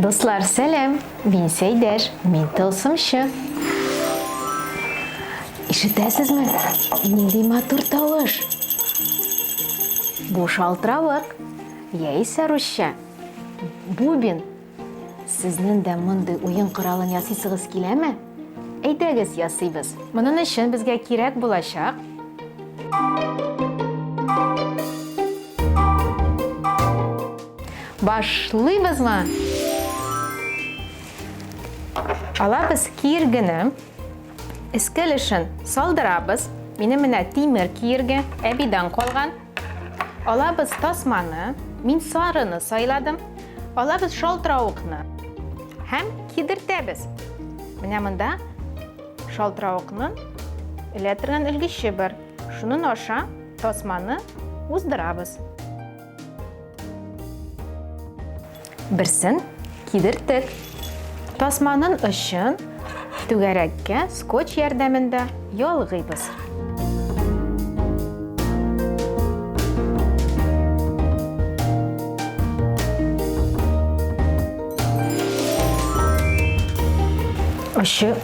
Dostlar selam, ben Seyder, ben tılsımşı. İşitesizmi? Nindi matır tavuş. Bu şaltıravık, yeyse Rusça. Bubin, siznin de mındı oyun kralın yasısınız kileme? Eydegiz yasıyız. Bunun için bizge kirek bulaşak. Başlayız mı? Alabız kirgini, iskilişin saldırabız. Minimine timir kirgi, ebiden kolgan. Alabız tasmanı, min sarını sayladım. Alabız şaltıravukni. Hem kidirtebiz. Miniminde şaltıravuknin elektriğin ilgisi bir. Şunun aşağı tasmanı uzdırabız. Birsin kidirttik. Tasmanın ışın tügerekке skoç yardımında yolgıyız. Işı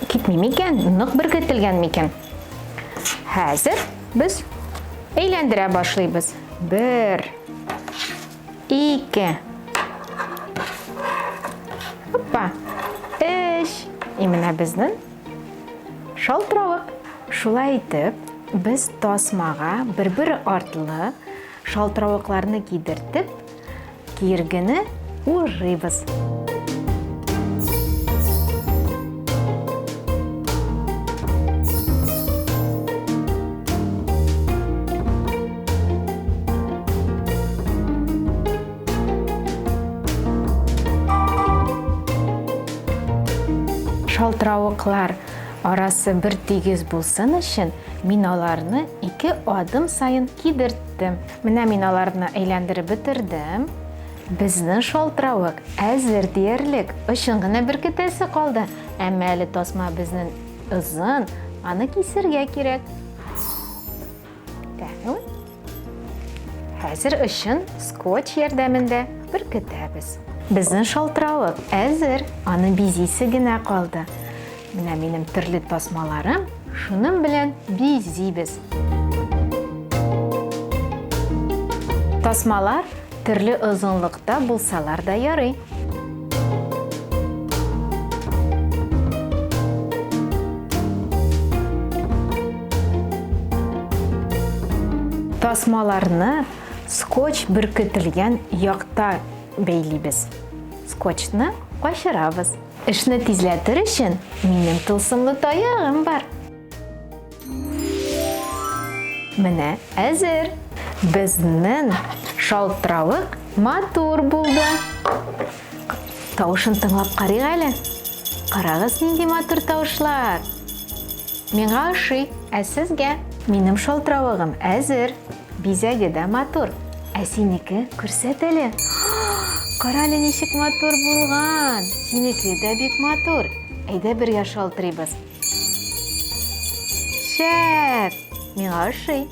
gitmeyken, nık biriktilgen miken. Hazır biz eğlendire başlayız. 1, 2, hoppa, 3. Imine bizden şaltıravık. Şulay etip biz tasmağa bir artılı şaltıravıklarını giydirtip kirgini urrıyız. Şaltıravıklar arası bir tegiz bulsun için minalarını 2 adım sayın kidirttim. Mine minalarını eğlendirip bitirdim. Bizden şaltıravık hazır diyerlik. Işığına bir kitesi kaldı. Ama eli tasma bizden uzun. Anı kesirge gerek. Hazır ışın skoç yardımında bir kitemiz. Bizden şaltıravık hazır. Anı bizisi gine kaldı. Benim türlü tasmalarım şunun bilen bizibіз. Tasmalar türlü uzunlukta bulsalar da yarı. Tasmalarını skoç biriktirilgen yakta beyliybiz. Skoçni qaşırabız. İşini tezletir için benim tılsımlı tayağım var. Mine hazır. Bizden şaltıravık motor buldu. Tavuşun tınlap qarayıq әлі. Qarağız nindi motor tavuşlar. Миңа ошый, ә сезгә? Минем шалтыравыгым hazır. Bizəgi də motor. Ә синеке күрсәт әле. Qara әле ничек motor булган. Синеке дә бик motor. Әйдә бергә шалтырыйбыз. Шәп. Миңа ошый.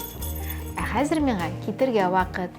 Ә хәзер миңа китергә вакыт.